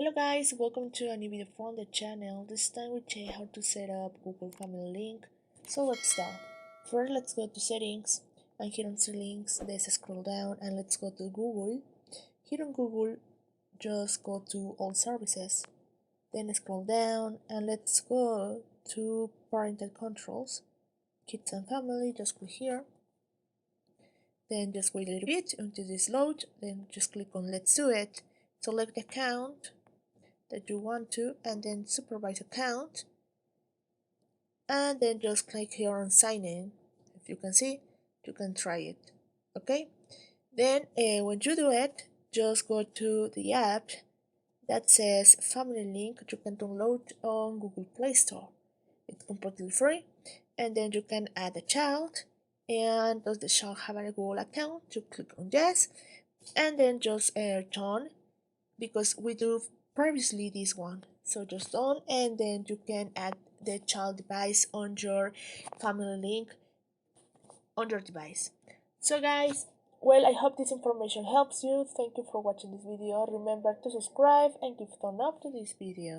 Hello guys, welcome to a new video from the channel. This time we check how to set up Google Family Link. So let's start. First let's go to settings, and here on settings let's scroll down and let's go to Google. Here on Google just go to all services, then scroll down and let's go to parental controls, kids and family. Just click here, then just wait a little bit until this load, then just click on let's do it. Select the account that you want to and then supervise account, and then just click here on sign in. If you can see, you can try it. Okay, then when you do it, just go to the app that says Family Link. You can download on Google Play Store. It's completely free, and then you can add a child. And does the child have a Google account? You click on yes, and then just turn, because we do previously this one, so just done, and then you can add the child device on your family link on your device. So guys, well, I hope this information helps you. Thank you for watching this video. Remember to subscribe and give a thumb up to this video.